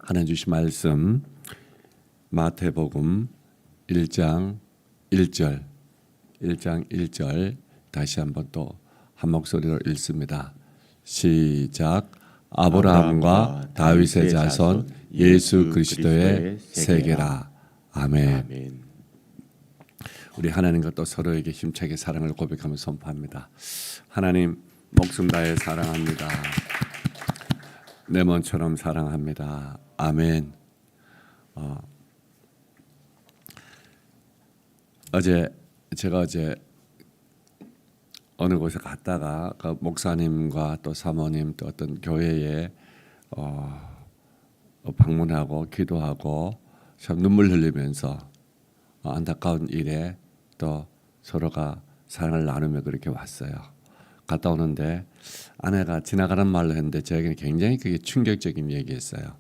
하나님 주신 말씀 마태복음 1장 1절 다시 한번 또 한 목소리로 읽습니다. 시작. 아브라함과 다윗의 자손 예수 그리스도의 세계라. 아멘. 우리 하나님과 또 서로에게 힘차게 사랑을 고백하며 선포합니다. 하나님 목숨 다해 사랑합니다. 내 몸처럼 사랑합니다. 아멘. 제가 어제 어느 곳에 갔다가 그 목사님과 또 사모님 또 어떤 교회에 방문하고 기도하고 참 눈물 흘리면서 안타까운 일에 또 서로가 사랑을 나누며 그렇게 왔어요. 갔다 오는데 아내가 지나가는 말로 했는데 저에게는 굉장히 그게 충격적인 얘기였어요.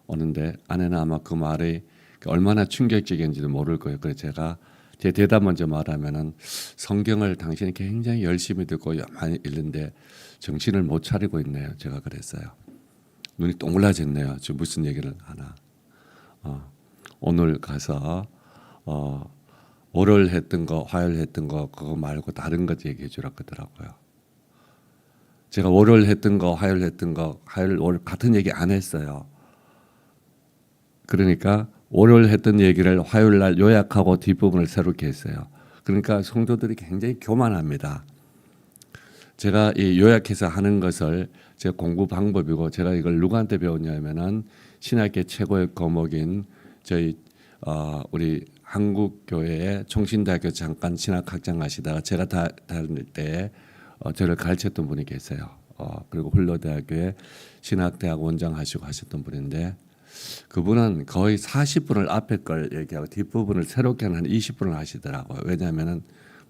오는데 아내는 아마 그 말이 얼마나 충격적인지도 모를 거예요. 그래서 제가 제 대답 먼저 말하면은 성경을 당신이 굉장히 열심히 듣고 많이 읽는데 정신을 못 차리고 있네요. 제가 그랬어요. 눈이 동그라졌네요. 지금 무슨 얘기를 하나. 오늘 가서 월요일 했던 거, 화요일 했던 거 그거 말고 다른 것 얘기해 주라 그러더라고요. 제가 월요일 했던 거, 화요일 했던 거, 화요일 월 같은 얘기 안 했어요. 그러니까 월요일 했던 얘기를 화요일 날 요약하고 뒷부분을 새롭게 했어요. 그러니까 성도들이 굉장히 교만합니다. 제가 이 요약해서 하는 것을 제 공부 방법이고 제가 이걸 누구한테 배웠냐면은 신학계 최고의 거목인 저희 우리 한국교회의 총신대학교 잠깐 신학학장 하시다가 제가 다닐 때 저를 가르쳤던 분이 계세요. 그리고 훌로대학교에 신학대학 원장 하시고 하셨던 분인데 그분은 거의 40분을 앞에 걸 얘기하고 뒷부분을 새롭게 한 20분을 하시더라고요. 왜냐하면은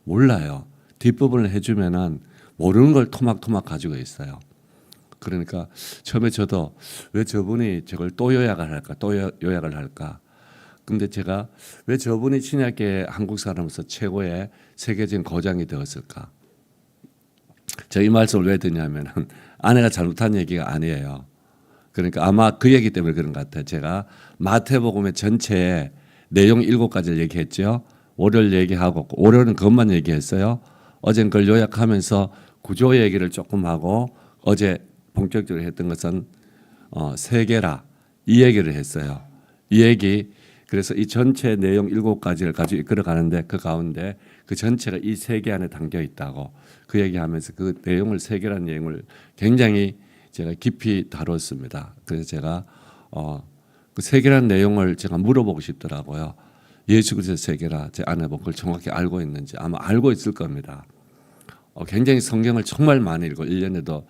몰라요. 뒷부분을 해주면은 모르는 걸 토막토막 가지고 있어요. 그러니까 처음에 저도 왜 저분이 저걸 또 요약을 할까, 또 요약을 할까. 근데 제가 왜 저분이 신약계 한국 사람으로서 최고의 세계적인 거장이 되었을까. 제가 이 말씀을 왜 드냐면은 아내가 잘못한 얘기가 아니에요. 그러니까 아마 그 얘기 때문에 그런 것 같아요. 제가 마태복음의 전체 내용 7가지를 얘기했죠. 월요일 얘기하고 월요일은 그것만 얘기했어요. 어제는 그걸 요약하면서 구조 얘기를 조금 하고 어제 본격적으로 했던 것은 세계라 이 얘기를 했어요. 이 얘기 그래서 이 전체 내용 7가지를 가지고 이끌어가는데 그 가운데 그 전체가 이 세계 안에 담겨 있다고 그 얘기하면서 그 내용을 세계라는 내용을 굉장히 제가 깊이 다뤘습니다. 그래서 제가 그 세계라는 내용을 제가 물어보고 싶더라고요. 예수 그리스도 세계라 제 아내가 그걸 정확히 알고 있는지 아마 알고 있을 겁니다. 굉장히 성경을 정말 많이 읽고 1년에도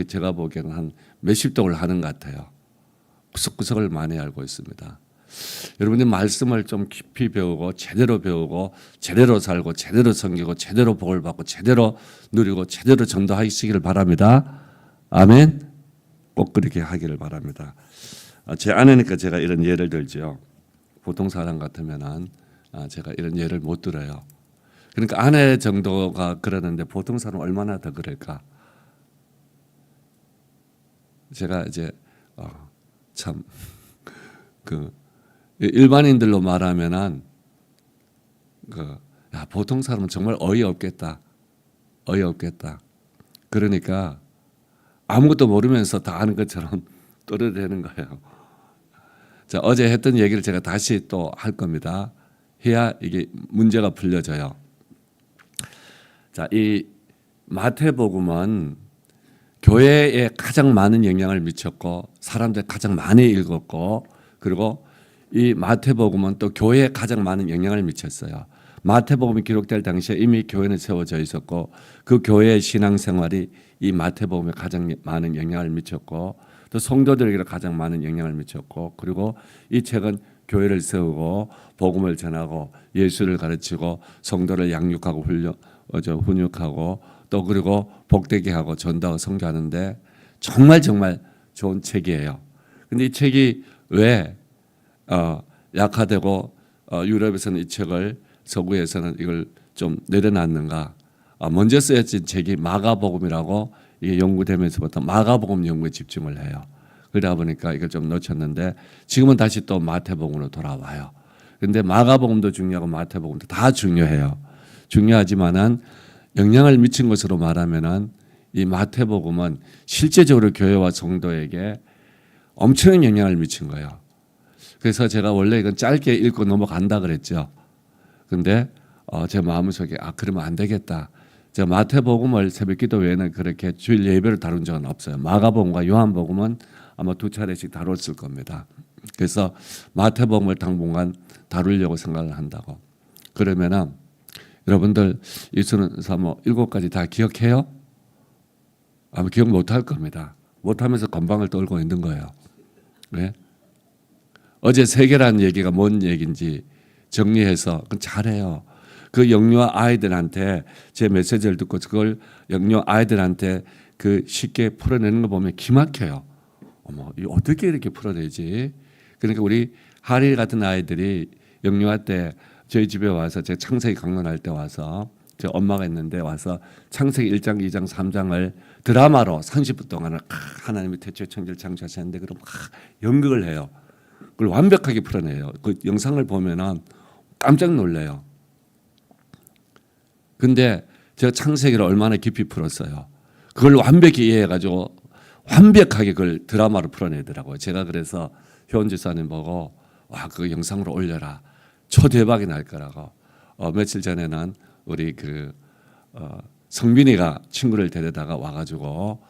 제가 보기에는 한 몇십 독을 하는 것 같아요. 구석구석을 많이 알고 있습니다. 여러분들 말씀을 좀 깊이 배우고 제대로 살고 제대로 섬기고 제대로 복을 받고 제대로 누리고 제대로 전도하시기를 바랍니다. 아멘. 꼭 그렇게 하기를 바랍니다. 제 아내니까 제가 이런 예를 들죠. 보통 사람 같으면은 제가 이런 예를 못 들어요. 그러니까 아내 정도가 그러는데 보통 사람 얼마나 더 그럴까? 제가 이제 참 그 일반인들로 말하면은 보통 사람은 정말 어이없겠다. 그러니까 아무것도 모르면서 다 아는 것처럼 떠들어대는 거예요. 자, 어제 했던 얘기를 제가 다시 또 할 겁니다. 해야 이게 문제가 풀려져요. 자, 이 마태복음은 교회에 가장 많은 영향을 미쳤고 사람들 가장 많이 읽었고 그리고 이 마태복음은 또 교회에 가장 많은 영향을 미쳤어요. 마태복음이 기록될 당시에 이미 교회는 세워져 있었고 그 교회의 신앙생활이 이 마태복음에 가장 많은 영향을 미쳤고 또 성도들에게 가장 많은 영향을 미쳤고 그리고 이 책은 교회를 세우고 복음을 전하고 예수를 가르치고 성도를 양육하고 훈육하고 또 그리고 복되게 하고 전도하고 선교하는데 정말 좋은 책이에요. 근데 이 책이 왜 약화되고 유럽에서는 이 책을 서구에서는 이걸 좀 내려놨는가? 먼저 쓰여진 책이 마가복음이라고 이게 연구되면서부터 마가복음 연구에 집중을 해요. 그러다 보니까 이걸 좀 놓쳤는데 지금은 다시 또 마태복음으로 돌아와요. 그런데 마가복음도 중요하고 마태복음도 다 중요해요. 중요하지만은 영향을 미친 것으로 말하면은 이 마태복음은 실제적으로 교회와 성도에게 엄청난 영향을 미친 거예요. 그래서 제가 원래 이건 짧게 읽고 넘어간다 그랬죠. 근데 제 마음속에 그러면 안 되겠다. 제가 마태복음을 새벽기도 외에는 그렇게 주일 예배를 다룬 적은 없어요. 마가복음과 요한복음은 아마 2차례씩 다뤘을 겁니다. 그래서 마태복음을 당분간 다루려고 생각을 한다고. 그러면은 여러분들 이수는 사모 7가지 다 기억해요? 아마 기억 못할 겁니다. 못하면서 건방을 떨고 있는 거예요. 네? 어제 세계라는 얘기가 뭔 얘기인지 정리해서 그건 잘해요. 그 영유아 아이들한테 제 메시지를 듣고 그걸 영유아 아이들한테 그 쉽게 풀어내는 거 보면 기막혀요. 어머, 이 어떻게 이렇게 풀어내지? 그러니까 우리 하리 같은 아이들이 영유아 때 저희 집에 와서 제 창세기 강론할 때 와서 제 엄마가 있는데 와서 창세기 1장, 2장, 3장을 드라마로 30분 동안을 하나님이 태초에 천지를 창조하셨는데 그럼 연극을 해요. 그걸 완벽하게 풀어내요. 그 영상을 보면은 깜짝 놀래요. 근데 제가 창세기를 얼마나 깊이 풀었어요. 그걸 완벽히 이해해가지고 완벽하게 그걸 드라마로 풀어내더라고요. 제가 그래서 효원 지사님 보고 와 그거 영상으로 올려라. 초대박이 날 거라고. 며칠 전에는 우리 성빈이가 친구를 데려다가 와가지고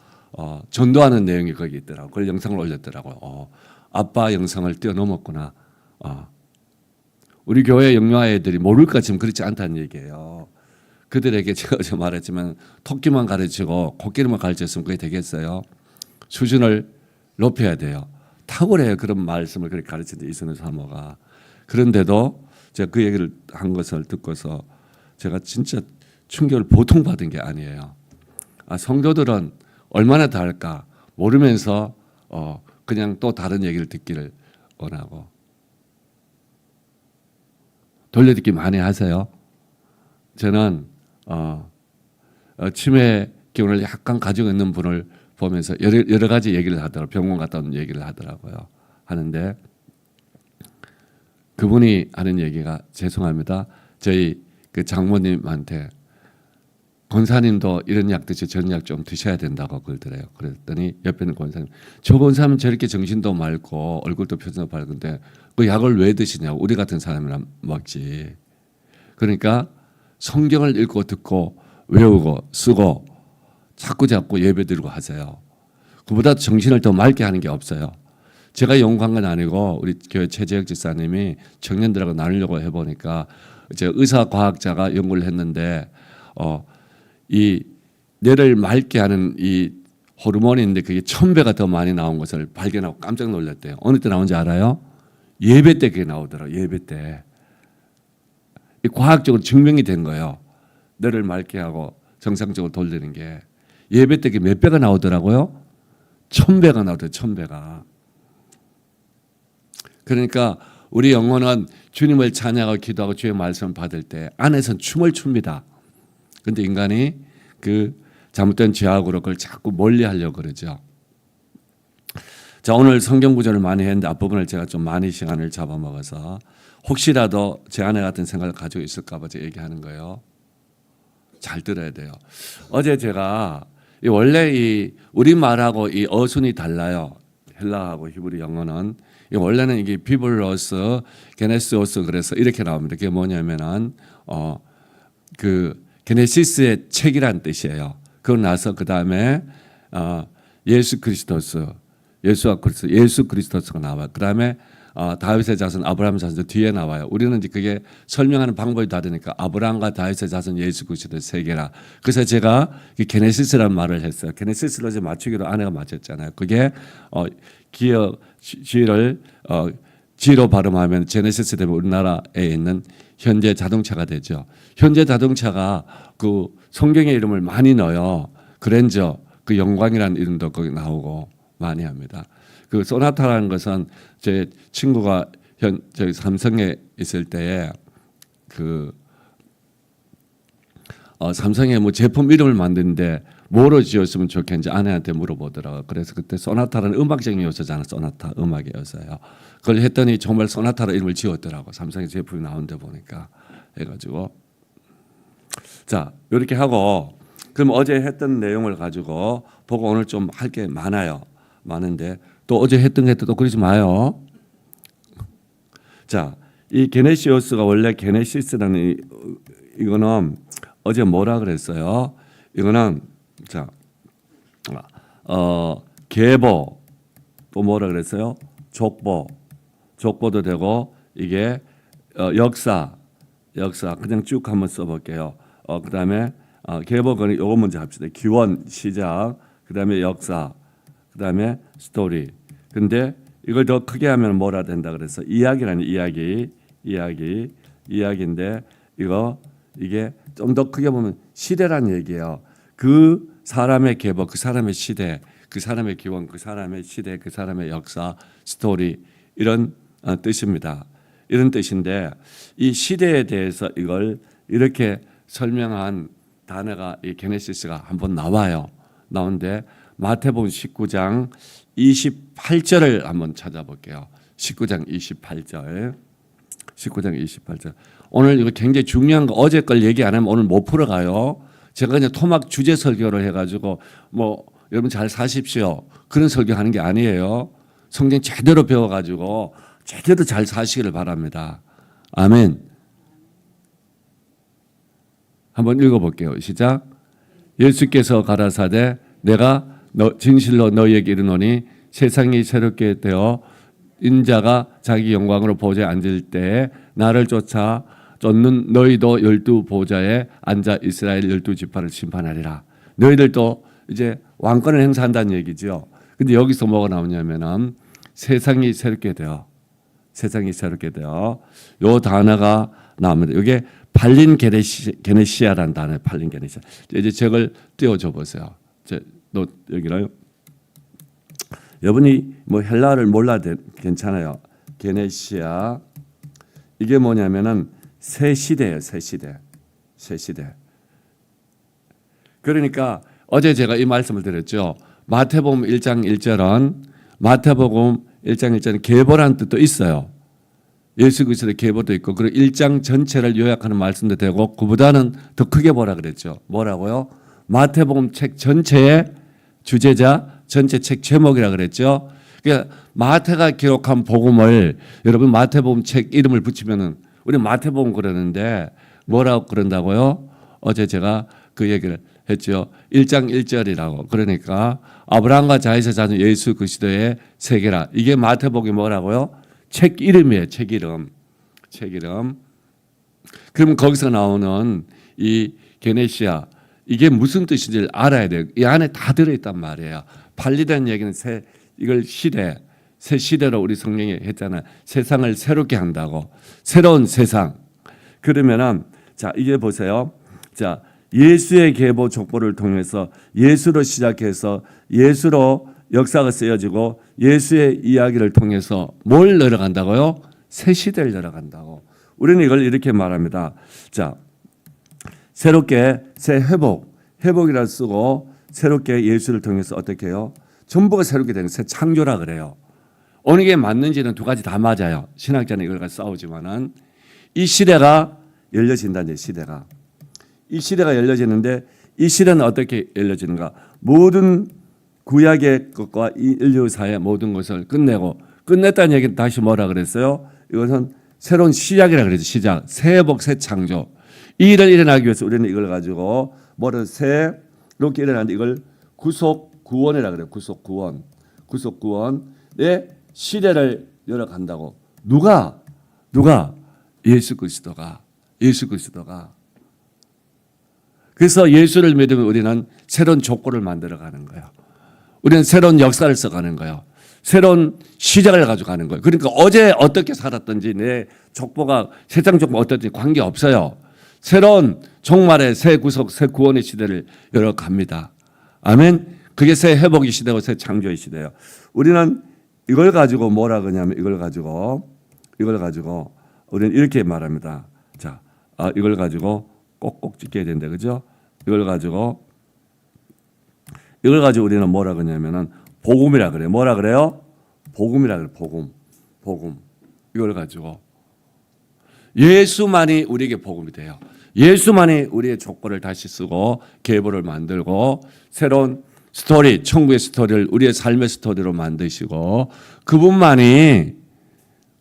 전도하는 내용이 거기 있더라고. 그걸 영상을 올렸더라고요. 아빠 영상을 뛰어넘었구나. 우리 교회 영유아 애들이 모를까 지금 그렇지 않다는 얘기예요. 그들에게 제가 어제 말했지만 토끼만 가르치고 코끼리만 가르쳤으면 그게 되겠어요. 수준을 높여야 돼요. 탁월해요. 그런 말씀을 그렇게 가르치는데 이순우 사모가. 그런데도 제가 그 얘기를 한 것을 듣고서 제가 진짜 충격을 보통 받은 게 아니에요. 성도들은 얼마나 다를까 모르면서 그냥 또 다른 얘기를 듣기를 원하고. 돌려듣기 많이 하세요. 저는 치매 기운을 약간 가지고 있는 분을 보면서 여러 가지 얘기를 하더라고요. 병원 갔다 온 얘기를 하더라고요. 하는데 그분이 하는 얘기가 죄송합니다. 저희 그 장모님한테 권사님도 이런 약 드시 저런 약 좀 드셔야 된다고 그러더래요. 그랬더니 옆에 있는 권사님, 저 권사님은 저렇게 정신도 맑고 얼굴도 표정도 밝은데 그 약을 왜 드시냐고. 우리 같은 사람이랑 먹지. 그러니까 성경을 읽고 듣고 외우고 쓰고 자꾸 예배드리고 하세요. 그보다 정신을 더 맑게 하는 게 없어요. 제가 연구한 건 아니고 우리 교회 최재혁 집사님이 청년들하고 나누려고 해보니까 이제 의사과학자가 연구를 했는데 이 뇌를 맑게 하는 이 호르몬인데 그게 1000배가 더 많이 나온 것을 발견하고 깜짝 놀랐대요. 어느 때 나온지 알아요? 예배 때 그게 나오더라고요. 예배 때. 과학적으로 증명이 된 거예요. 뇌를 맑게 하고 정상적으로 돌리는 게. 예배 때 그게 몇 배가 나오더라고요? 1000배가 나오더라고요. 1000배가. 그러니까 우리 영혼은 주님을 찬양하고 기도하고 주의 말씀을 받을 때 안에서는 춤을 춥니다. 그런데 인간이 그 잘못된 죄악으로 그걸 자꾸 멀리 하려고 그러죠. 자, 오늘 성경 구절을 많이 했는데 앞부분을 제가 좀 많이 시간을 잡아먹어서 혹시라도 제 아내 같은 생각을 가지고 있을까 봐 제가 얘기하는 거예요. 잘 들어야 돼요. 어제 제가 원래 이 우리말하고 이 어순이 달라요. 헬라하고 히브리 영어는 원래는 이게 비블로스, 게네시오스 그래서 이렇게 나옵니다. 그게 뭐냐면은 그 게네시스의 책이란 뜻이에요. 그러고 나서 그 다음에 예수 그리스도스, 예수 그리스도스가 나와요. 그 다음에 다윗의 자손, 아브라함의 자손 뒤에 나와요. 우리는 이제 그게 설명하는 방법이 다르니까 아브라함과 다윗의 자손, 예수 그리스도 세 개라. 그래서 제가 게네시스라는 말을 했어요. 게네시스로 이제 맞추기로 아내가 맞췄잖아요. 그게 G로 발음하면 제네시스 되면 우리나라에 있는 현대 자동차가 되죠. 현대 자동차가 그 성경의 이름을 많이 넣어요. 그랜저, 그 영광이라는 이름도 거기 나오고 많이 합니다. 그 소나타라는 것은 제 친구가 저희 삼성에 있을 때에 그 삼성의 뭐 제품 이름을 만드는데 뭐로 지었으면 좋겠는지 아내한테 물어보더라고요. 그래서 그때 소나타라는 음악적인 요소잖아. 소나타 음악의 요소예요. 그걸 했더니 정말 소나타로 이름을 지었더라고. 삼성의 제품이 나온 데 보니까 해가지고 자 이렇게 하고 그럼 어제 했던 내용을 가지고 보고 오늘 좀 할 게 많은데 또 어제 했던 게 또 그러지 마요. 자, 이 게네시오스가 원래 게네시스라는 이거는 어제 뭐라 그랬어요? 이거는 자, 계보 또 뭐라 그랬어요? 족보도 되고 이게 역사 그냥 쭉 한번 써볼게요. 그다음에 계보는 요거 먼저 합시다. 기원 시작 그다음에 역사 그다음에 스토리. 근데 이걸 더 크게 하면 뭐라 된다 그래서 이야기라는 이야기인데 이게 좀 더 크게 보면 시대란 얘기예요. 그 사람의 계보, 그 사람의 시대, 그 사람의 기원, 그 사람의 시대, 그 사람의 역사, 스토리 이런 뜻입니다. 이런 뜻인데 이 시대에 대해서 이걸 이렇게 설명한 단어가 이 게네시스가 한번 나와요. 나오는데 마태복음 19장 28절을 한번 찾아볼게요. 19장 28절. 오늘 이거 굉장히 중요한 거 어제 걸 얘기 안 하면 오늘 못 풀어가요. 제가 그냥 토막 주제 설교를 해가지고 뭐 여러분 잘 사십시오. 그런 설교하는 게 아니에요. 성경 제대로 배워가지고 제대로 잘 사시기를 바랍니다. 아멘. 한번 읽어볼게요. 시작. 예수께서 가라사대 내가 진실로 너희에게 이르노니 세상이 새롭게 되어 인자가 자기 영광으로 보좌에 앉을 때에 나를 쫓는 너희도 12 보좌에 앉아 이스라엘 12지파를 심판하리라. 너희들도 이제 왕권을 행사한다는 얘기죠. 근데 여기서 뭐가 나오냐면은 세상이 새롭게 되어 요 단어가 나옵니다. 이게 팔린 게네시아라는 단어예요. 팔린 게네시아. 이제 저걸 띄워줘 보세요. 여기로요. 여러분이 뭐 헬라어를 몰라도 괜찮아요. 게네시아 이게 뭐냐면은 새 시대예요. 새 시대. 그러니까 어제 제가 이 말씀을 드렸죠. 마태복음 1장 1절은 계보라는 뜻도 있어요. 예수 그리스도의 계보도 있고 그리고 1장 전체를 요약하는 말씀도 되고 그보다는 더 크게 보라 그랬죠. 뭐라고요? 마태복음 책 전체의 주제자 전체 책 제목이라 그랬죠. 그러니까 마태가 기록한 복음을 여러분 마태복음 책 이름을 붙이면은 우리 마태복음 그러는데 뭐라고 그런다고요? 어제 제가 그 얘기를 했죠. 1장 1절이라고. 그러니까 아브라함과 자에서 자는 예수 그리스도의 세계라. 이게 마태복음이 뭐라고요? 책 이름이에요. 책 이름. 그럼 거기서 나오는 이 게네시아 이게 무슨 뜻인지를 알아야 돼요. 이 안에 다 들어있단 말이에요. 팔리다는 얘기는 새 시대로 우리 성경에 했잖아요. 세상을 새롭게 한다고. 새로운 세상. 그러면은 자 이게 보세요. 자 예수의 계보 족보를 통해서 예수로 시작해서 예수로 역사가 쓰여지고 예수의 이야기를 통해서 뭘 열어간다고요? 새 시대를 열어간다고. 우리는 이걸 이렇게 말합니다. 자 새롭게 새 회복이라 쓰고 새롭게 예수를 통해서 어떻게 해요? 전부가 새롭게 되는 새 창조라 그래요. 어느 게 맞는지는 두 가지 다 맞아요. 신학자는 이걸 가지고 싸우지만은 이 시대가 열려진다는 시대가. 이 시대가 열려지는데 이 시대는 어떻게 열려지는가? 모든 구약의 것과 이 인류사의 모든 것을 끝냈다는 얘기는 다시 뭐라 그랬어요? 이것은 새로운 시작이라 그랬죠. 시작. 새 회복, 새 창조. 이 일을 일어나기 위해서 우리는 이걸 가지고 새롭게 일어나는데 이걸 구속구원이라 그래요. 구속구원의 시대를 열어간다고. 누가? 예수 그리스도가. 그래서 예수를 믿으면 우리는 새로운 족보를 만들어가는 거예요. 우리는 새로운 역사를 써가는 거예요. 새로운 시작을 가져가는 거예요. 그러니까 어제 어떻게 살았든지 내 족보가 세상 족보 어떻든지 관계없어요. 새로운 종말의 새 구속, 새 구원의 시대를 열어갑니다. 아멘. 그게 새 회복의 시대고 새 창조의 시대예요. 우리는 이걸 가지고 뭐라 그러냐면 이걸 가지고 우리는 이렇게 말합니다. 자, 이걸 가지고 꼭꼭 지켜야 된다. 그죠? 이걸 가지고 이걸 가지고 우리는 뭐라 그러냐면은 복음이라 그래요. 뭐라 그래요? 복음이라 그래요. 복음. 이걸 가지고 예수만이 우리에게 복음이 돼요. 예수만이 우리의 족보를 다시 쓰고 계보를 만들고 새로운 스토리, 천국의 스토리를 우리의 삶의 스토리로 만드시고 그분만이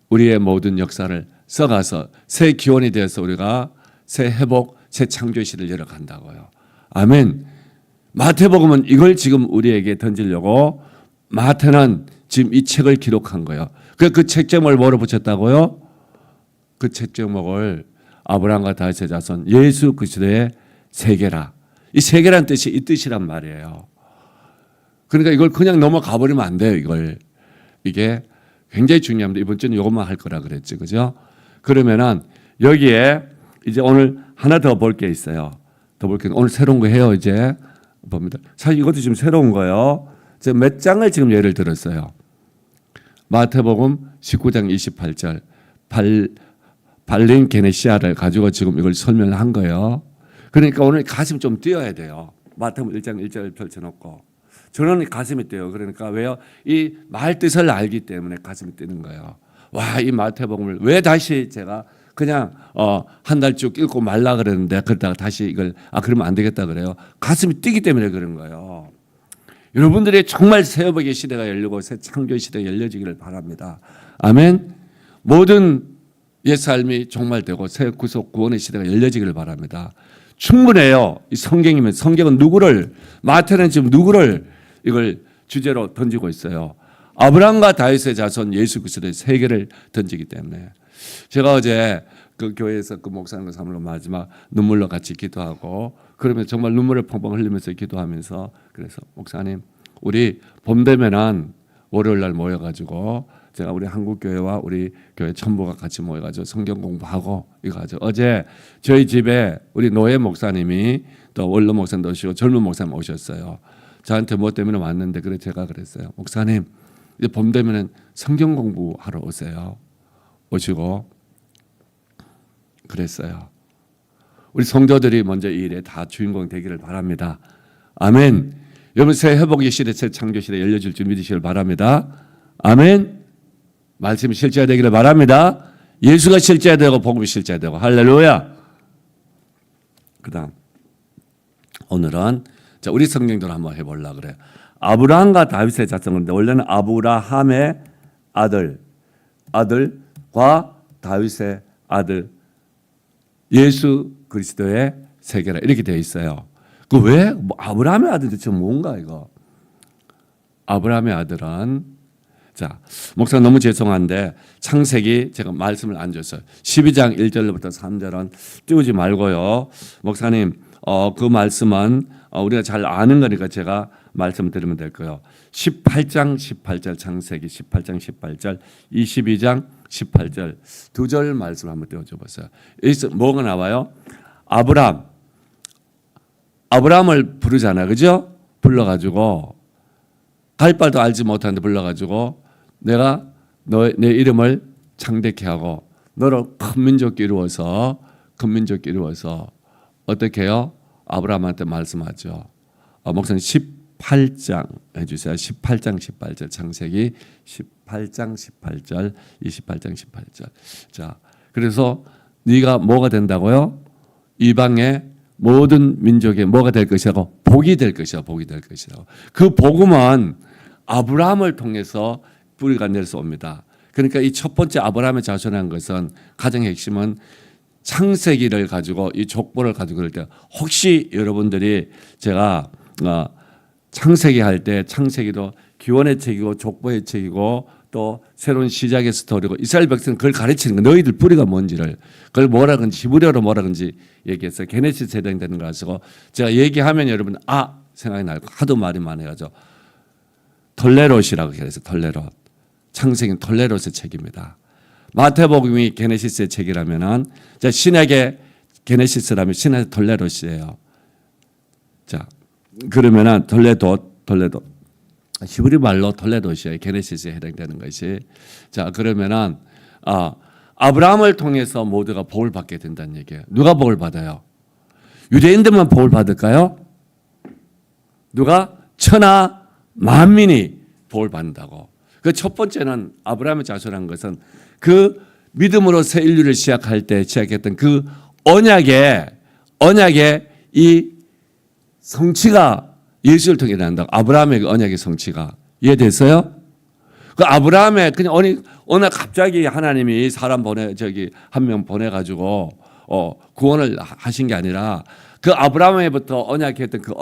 우리의 모든 역사를 써가서 새 기원이 되어서 우리가 새 회복, 새 창조의 시대를 열어간다고요. 아멘. 마태복음은 이걸 지금 우리에게 던지려고 마태는 지금 이 책을 기록한 거예요. 그 책 제목을 뭐로 붙였다고요? 그 책 제목을 아브라함과 다윗의 자손 예수 그리스도의 세계라. 이 세계란 뜻이 이 뜻이란 말이에요. 그러니까 이걸 그냥 넘어가 버리면 안 돼요. 이게 굉장히 중요합니다. 이번 주는 이것만 할 거라 그랬지, 그죠? 그러면은 여기에 이제 오늘 하나 더 볼 게 있어요. 더 볼 게 오늘 새로운 거 해요. 이제 봅니다. 사실 이것도 지금 새로운 거예요. 제가 몇 장을 지금 예를 들었어요. 마태복음 19장 28절 발린 게네시아를 가지고 지금 이걸 설명한 거예요. 그러니까 오늘 가슴이 좀 뛰어야 돼요. 마태복음 1장 1절 펼쳐놓고 저는 가슴이 뛰어요. 그러니까 왜요? 이 말 뜻을 알기 때문에 가슴이 뛰는 거예요. 와, 이 마태복음을 왜 다시 제가 그냥 한 달 쭉 읽고 말라 그랬는데 그러다가 다시 이걸 그러면 안 되겠다 그래요. 가슴이 뛰기 때문에 그런 거예요. 여러분들이 정말 새 회복의 시대가 열리고 새 창조의 시대가 열려지기를 바랍니다. 아멘. 모든 옛 삶이 종말되고 새 구속 구원의 시대가 열려지기를 바랍니다. 충분해요. 이 성경이면 성경은 누구를 마태는 지금 누구를 이걸 주제로 던지고 있어요. 아브라함과 다윗의 자손 예수 그리스도의 세계를 던지기 때문에 제가 어제 그 교회에서 그 목사님과 사물로 마지막 눈물로 같이 기도하고 그러면 정말 눈물을 펑펑 흘리면서 기도하면서 그래서 목사님 우리 봄 되면은 월요일 날 모여가지고 제가 우리 한국교회와 우리 교회 전부가 같이 모여가지고 성경 공부하고 이거 하죠. 어제 저희 집에 우리 노예 목사님이 또 원로 목사님도 오시고 젊은 목사님 오셨어요. 저한테 뭐 때문에 왔는데 그래 제가 그랬어요. 목사님 이제 봄 되면은 성경 공부하러 오세요. 오시고 그랬어요. 우리 성도들이 먼저 이 일에 다 주인공 되기를 바랍니다. 아멘. 여러분 새 회복의 시대, 새 창조 시대 열려질 줄 믿으시길 바랍니다. 아멘. 말씀이 실제되기를 바랍니다. 예수가 실제되고 복음이 실제되고 할렐루야. 그다음 오늘은 자 우리 성경대로 한번 해보려고 그래요. 아브라함과 다윗의 자손인데 원래는 아브라함의 아들과 다윗의 아들 예수 그리스도의 세계라 이렇게 되어 있어요. 그 왜 아브라함의 아들 대체 뭔가 이거? 아브라함의 아들은 자 목사 너무 죄송한데 창세기 제가 말씀을 안 줬어요. 12장 1절부터 3절은 띄우지 말고요. 목사님 그 말씀은 우리가 잘 아는 거니까 제가 말씀드리면 될 거예요. 18장 18절 창세기 18장 18절 22장 18절 두 절 말씀 한번 띄워줘 보세요. 여기서 뭐가 나와요? 아브라함을 부르잖아요. 그죠? 불러가지고 갈 바도 알지 못하는데 불러가지고 내가 내 이름을 창대케 하고 너를 큰 민족 이루어서 어떻게 해요? 아브라함한테 말씀하죠. 목사님 18장 해주세요. 18장 18절 창세기 18장 18절 28장 18절. 자, 그래서 네가 뭐가 된다고요? 이방의 모든 민족의 뭐가 될 것이라고? 복이 될 것이라고. 그 복음은 아브라함을 통해서 뿌리가 내려서 옵니다. 그러니까 이 첫 번째 아브라함의 자손이라는 것은 가장 핵심은 창세기를 가지고 이 족보를 가지고 그럴 때 혹시 여러분들이 제가 창세기 할 때 창세기도 기원의 책이고 족보의 책이고 또 새로운 시작의 스토리고 이스라엘 백성은 그걸 가르치는 거 너희들 뿌리가 뭔지를 그걸 뭐라 그런지 히브리어로 뭐라 그런지 얘기했어요. 게네시스 해당되는 거 가지고 제가 얘기하면 여러분 생각이 날 거 하도 말이 많아가지고 톨레롯이라고 해서 톨레롯 창세기는 톨레롯의 책입니다. 마태복음이 게네시스의 책이라면은 신약의 게네시스라면 신약의 톨레롯이에요. 자 그러면은 톨레도 히브리 말로 톨레도시에 게네시스에 해당되는 것이 자 그러면은 아브라함을 통해서 모두가 복을 받게 된다는 얘기예요. 누가 복을 받아요? 유대인들만 복을 받을까요? 누가 천하 만민이 복을 받는다고. 그 첫 번째는 아브라함의 자손한 것은 그 믿음으로 새 인류를 시작할 때 시작했던 그 언약의 이 성취가 예수를 통해 난다고. 아브라함의 그 언약의 성취가 이해됐어요? 그 아브라함의 그냥 어느 갑자기 하나님이 사람 한 명 보내가지고 구원을 하신 게 아니라 그 아브라함에부터 언약했던 그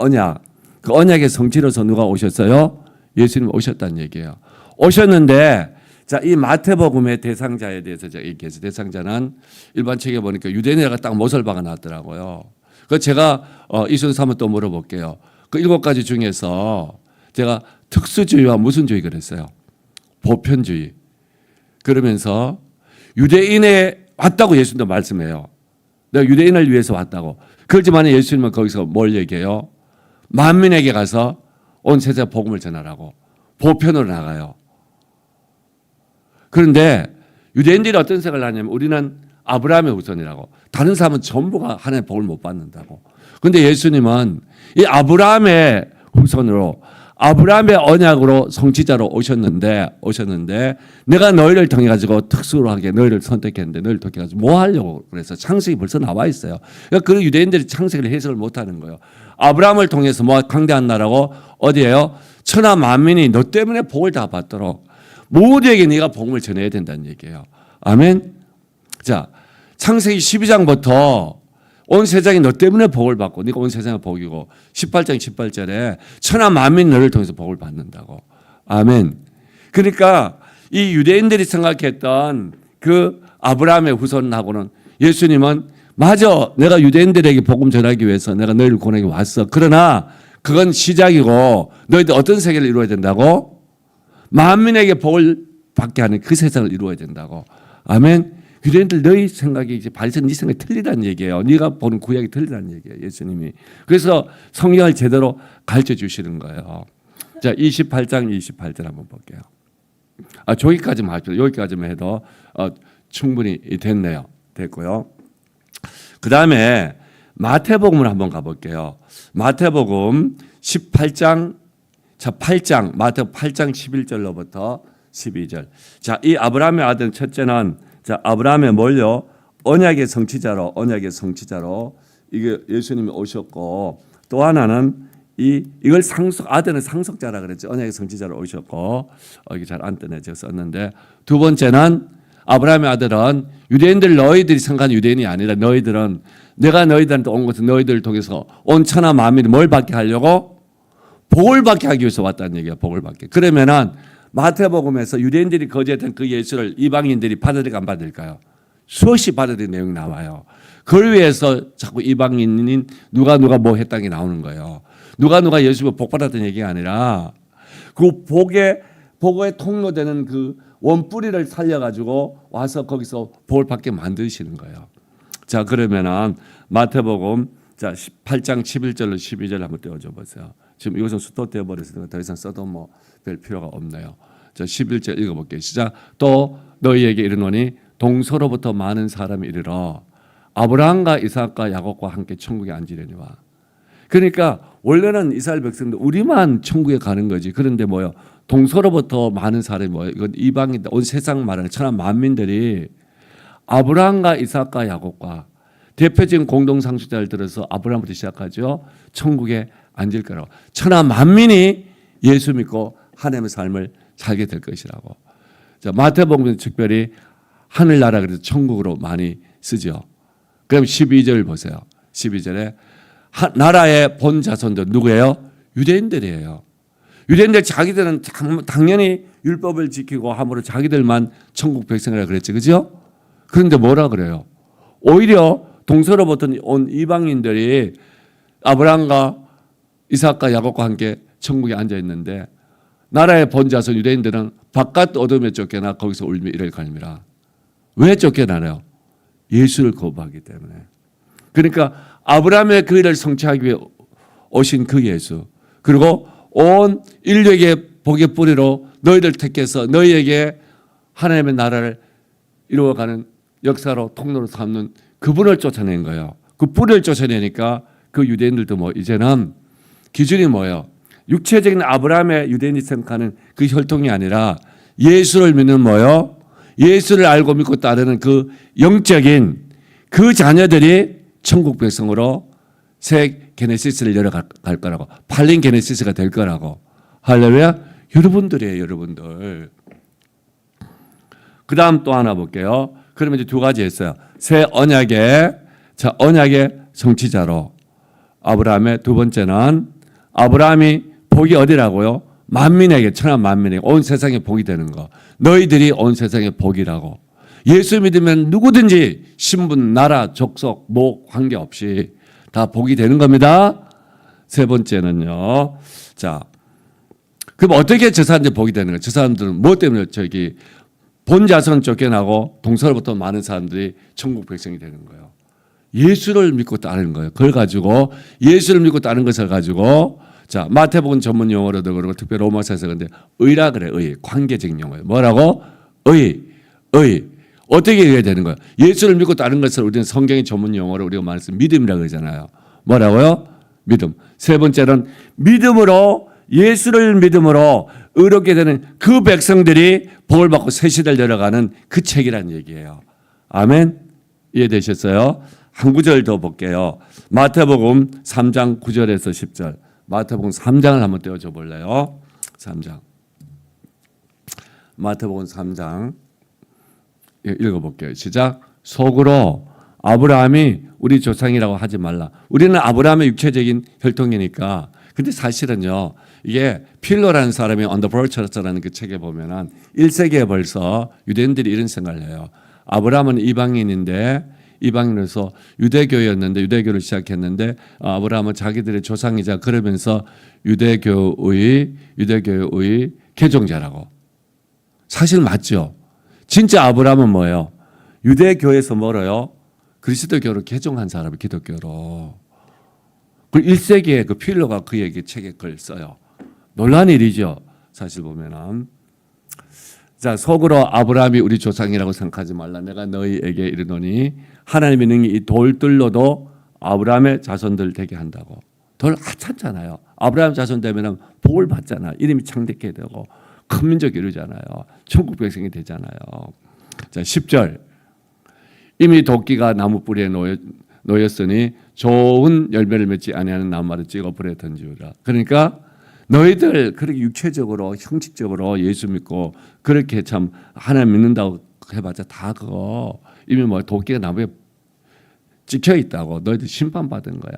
언약의 성취로서 누가 오셨어요? 예수님 오셨다는 얘기예요. 오셨는데 자, 이 마태복음의 대상자에 대해서 제가 얘기해서 대상자는 일반 책에 보니까 유대인에가 딱 못을 박아 놨더라고요. 그 제가 이 순서 한번 또 물어볼게요. 그 7가지 중에서 제가 특수주의와 무슨 주의 그랬어요? 보편주의. 그러면서 유대인에 왔다고 예수님도 말씀해요. 내가 유대인을 위해서 왔다고. 그렇지만 예수님은 거기서 뭘 얘기해요? 만민에게 가서 온 세상에 복음을 전하라고. 보편으로 나가요. 그런데 유대인들이 어떤 생각을 하냐면 우리는 아브라함의 후손이라고. 다른 사람은 전부가 하나님의 복을 못 받는다고. 그런데 예수님은 이 아브라함의 후손으로 아브라함의 언약으로 성취자로 오셨는데 내가 너희를 통해 가지고 특수하게 너희를 선택했는데 너희를 통해 가지고 뭐 하려고 그래서 창세기 벌써 나와 있어요. 그러니까 그 유대인들이 창세기를 해석을 못 하는 거예요. 아브라함을 통해서 뭐 강대한 나라고 어디예요? 천하 만민이 너 때문에 복을 다 받도록 모두에게 네가 복음을 전해야 된다는 얘기예요. 아멘. 자, 창세기 12장부터 온 세상이 너 때문에 복을 받고 네가 온 세상의 복이고 18장 18절에 천하 만민 너를 통해서 복을 받는다고. 아멘. 그러니까 이 유대인들이 생각했던 그 아브라함의 후손하고는 예수님은 맞아, 내가 유대인들에게 복음 전하기 위해서 내가 너희를 구원하기 왔어. 그러나 그건 시작이고 너희들 어떤 세계를 이루어야 된다고? 만민에게 복을 받게 하는 그 세상을 이루어야 된다고. 아멘. 유대인들 너희 생각이 이제 바리새인 네 생각이 틀리다는 얘기예요. 네가 보는 구약이 틀리다는 얘기예요. 예수님이. 그래서 성경을 제대로 가르쳐 주시는 거예요. 자, 28장 28절 한번 볼게요. 저기까지만 합시다. 여기까지만 해도 충분히 됐네요. 됐고요. 그 다음에 마태복음을 한번 가볼게요. 마태복음 18장, 마태복음 8장 11절로부터 12절. 자, 이 아브라함의 아들 첫째는 자, 아브라함의 뭘요? 언약의 성취자로 이게 예수님이 오셨고 또 하나는 이걸 아들은 상속자라 그랬죠. 언약의 성취자로 오셨고 이게 잘 안 뜨네. 제가 썼는데 두 번째는 아브라함의 아들은 유대인들 너희들이 생각하는 유대인이 아니라 너희들은 내가 너희들한테 온 것은 너희들을 통해서 온 천하 만민이 뭘 받게 하려고? 복을 받게 하기 위해서 왔다는 얘기야. 복을 받게. 그러면은 마태복음에서 유대인들이 거절했던 그 예수를 이방인들이 받아들일까 안 받을까요? 수없이 받아들인 내용이 나와요. 그걸 위해서 자꾸 이방인인 누가 뭐 했다는 게 나오는 거예요. 누가 예수를 복 받았다는 얘기가 아니라 그 복의 통로되는 그 원뿌리를 살려가지고 와서 거기서 복을 받게 만드시는 거예요. 자, 그러면은 마태복음 8장 11절로 12절 한번 떼어줘 보세요. 지금 이것은 수도 떼어버렸으니까 더 이상 써도 뭐 별 필요가 없네요. 자, 11절 읽어볼게요. 시작. 또 너희에게 이르노니 동서로부터 많은 사람이 이르러 아브라함과 이삭과 야곱과 함께 천국에 앉으려니와. 그러니까 원래는 이스라엘 백성들 우리만 천국에 가는 거지. 그런데 뭐요? 동서로부터 많은 사람이 뭐예요? 이건 이방인 온 세상 말하는 천하 만민들이 아브라함과 이삭과 야곱과 대표적인 공동 상속자를 들어서 아브라함부터 시작하죠. 천국에 앉을 거라고. 천하 만민이 예수 믿고 하나님의 삶을 살게 될 것이라고. 자, 마태복음은 특별히 하늘나라 그래서 천국으로 많이 쓰죠. 그럼 12절 보세요. 12절에 나라의 본 자손들 누구예요? 유대인들이에요. 유대인들 자기들은 당연히 율법을 지키고 함으로 자기들만 천국 백성이라 그랬지, 그죠? 그런데 뭐라 그래요? 오히려 동서로부터 온 이방인들이 아브라함과 이삭과 야곱과 함께 천국에 앉아 있는데 나라의 본자손 유대인들은 바깥 어둠에 쫓겨나 거기서 울며 이를 갈미라. 왜 쫓겨나요? 예수를 거부하기 때문에. 그러니까 아브라함의 그 일을 성취하기 위해 오신 그 예수, 그리고 온 인류에게 복의 뿌리로 너희들 택해서 너희에게 하나님의 나라를 이루어가는 역사로 통로로 삼는 그분을 쫓아낸 거예요. 그 뿌리를 쫓아내니까 그 유대인들도 뭐 이제는 기준이 뭐예요? 육체적인 아브라함의 유대인이 생각하는 그 혈통이 아니라 예수를 믿는 뭐요? 예수를 알고 믿고 따르는 그 영적인 그 자녀들이 천국 백성으로 새 게네시스를 열어갈 거라고. 팔린 게네시스가 될 거라고. 할렐루야. 여러분들이에요. 여러분들. 그 다음 또 하나 볼게요. 그러면 이제 두 가지 했어요. 새 언약의 성취자로. 아브라함의 두 번째는 아브라함이 복이 어디라고요? 만민에게, 천하 만민에게, 온 세상에 복이 되는 거. 너희들이 온 세상의 복이라고. 예수 믿으면 누구든지 신분, 나라, 족속, 목 관계없이 다 복이 되는 겁니다. 세 번째는요. 자, 그럼 어떻게 저 사람들이 복이 되는 거예요? 저 사람들은 뭐 때문에 본 자손 쫓겨나고 동서로부터 많은 사람들이 천국 백성이 되는 거예요. 예수를 믿고 따르는 거예요. 그걸 가지고 예수를 믿고 따르는 것을 가지고 자, 마태복음 전문 용어로도 그러고 특별히 로마서에서 근데 의라 그래. 의. 관계적 용어예요. 뭐라고? 의. 어떻게 해야 되는 거예요? 예수를 믿고 따르는 것을 우리는 성경의 전문 용어로 우리가 말해서 믿음이라고 그러잖아요. 뭐라고요? 믿음. 세 번째는 믿음으로 예수를 믿음으로 의롭게 되는 그 백성들이 복을 받고 새 시대를 열어가는 그 책이라는 얘기예요. 아멘. 이해되셨어요? 한 구절 더 볼게요. 마태복음 3장 9절에서 10절. 마태복음 3장을 한번 떼어줘 볼래요? 3장. 마태복음 3장 읽어볼게요. 시작. 속으로 아브라함이 우리 조상이라고 하지 말라. 우리는 아브라함의 육체적인 혈통이니까. 근데 사실은요. 이게 필로라는 사람이 On the Vultures라는 그 책에 보면은 1세기에 벌써 유대인들이 이런 생각을 해요. 아브라함은 이방인인데 이방인으로서 유대교였는데 유대교를 시작했는데 아브라함은 자기들의 조상이자 그러면서 유대교의 개종자라고. 사실 맞죠. 진짜 아브라함은 뭐예요? 유대교에서 멀어요. 그리스도교로 개종한 사람이 기독교로. 그 1세기에 그 필로가 그에게 책에 글 써요. 놀라운 일이죠. 사실 보면은. 자, 속으로 아브라함이 우리 조상이라고 생각하지 말라. 내가 너희에게 이르노니 하나님의 능히 이 돌들로도 아브라함의 자손들 되게 한다고. 돌 하찮잖아요. 아브라함 자손 되면은 복을 받잖아. 이름이 창대케 되고 큰 민족이 이루잖아요. 천국 백성이 되잖아요. 자, 10절. 이미 도끼가 나무 뿌리에 놓였으니 좋은 열매를 맺지 아니하는 나무를 찍어 불에 던지우라. 그러니까 너희들 그렇게 육체적으로 형식적으로 예수 믿고 그렇게 참 하나님 믿는다고 해봤자 다 그거 이미 뭐 도끼가 나무에 찍혀 있다고. 너희들 심판받은 거야.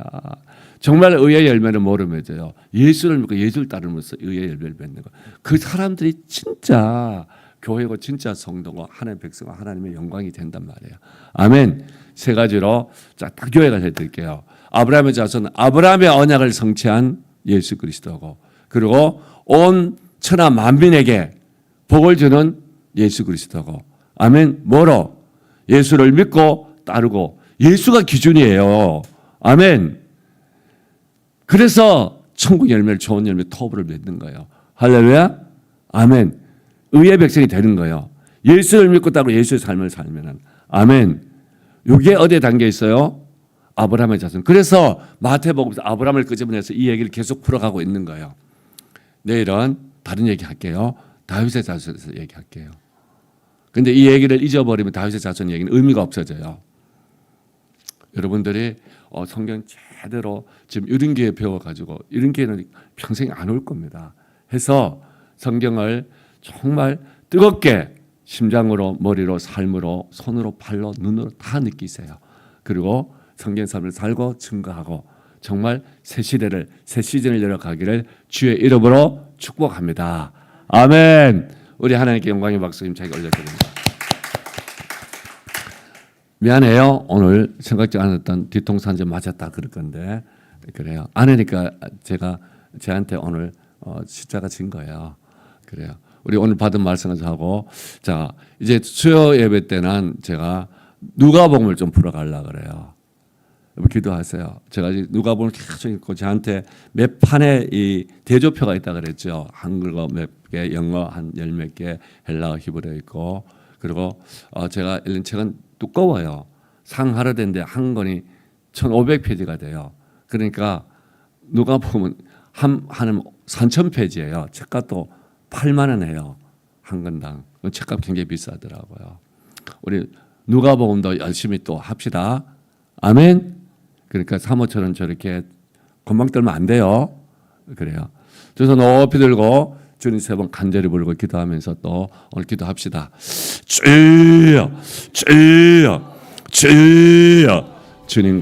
정말 의의 열매는 뭐로 맺어요? 예수를 믿고 예수를 따르면서 의의 열매를 맺는 거. 그 사람들이 진짜 교회고 진짜 성도고 하나님의 백성과 하나님의 영광이 된단 말이에요. 아멘. 세 가지로 자, 딱 요약을 해드릴게요. 아브라함의 자손은 아브라함의 언약을 성취한 예수 그리스도고, 그리고 온 천하 만민에게 복을 주는 예수 그리스도고. 아멘. 뭐로? 예수를 믿고 따르고 예수가 기준이에요. 아멘. 그래서 천국 열매를 좋은 열매 토부를 맺는 거예요. 할렐루야. 아멘. 의의 백성이 되는 거예요. 예수를 믿고 따르고 예수의 삶을 살면은. 아멘. 이게 어디에 담겨 있어요? 아브라함의 자손. 그래서 마태복음에서 아브라함을 끄집어내서 이 얘기를 계속 풀어가고 있는 거예요. 내일은 다른 얘기 할게요. 다윗의 자손에서 얘기할게요. 근데 이 얘기를 잊어버리면 다윗의 자손 얘기는 의미가 없어져요. 여러분들이 성경 제대로 지금 이런 기회 배워가지고 이런 기회는 평생 안 올 겁니다. 해서 성경을 정말 뜨겁게 심장으로 머리로 삶으로 손으로 팔로 눈으로 다 느끼세요. 그리고 성경 삶을 살고 증거하고 정말 새 시대를 새 시즌을 열어가기를 주의 이름으로 축복합니다. 아멘. 우리 하나님께 영광의 박수 힘차게 올려드립니다. 미안해요. 오늘 생각지 않았던 뒤통수 한 점 맞았다 그럴 건데 그래요. 안 하니까 제가 제한테 오늘 십자가 진 거예요. 그래요. 우리 오늘 받은 말씀을 하고 자 이제 수요 예배 때는 제가 누가복음을 좀 풀어가려고 그래요. 기도하세요. 제가 누가복음을 계속 읽고 저한테 몇 판에 이 대조표가 있다 그랬죠. 한글어 몇 개, 영어 한 열 몇 개, 헬라어 히브리어 있고 그리고 제가 읽는 책은 두꺼워요. 상하로 된데 한 권이 1,500페이지가 돼요. 그러니까 누가복음은 하는 3,000페이지예요. 책값도 8만 원 해요. 한 권당. 책값 굉장히 비싸더라고요. 우리 누가복음도 열심히 또 합시다. 아멘. 그러니까 사모처럼 저렇게 건방 떨면 안 돼요. 그래요. 그래서 높이 들고 주님 세 번 간절히 부르고 기도하면서 또 오늘 기도합시다. 주여, 주여, 주여. 주님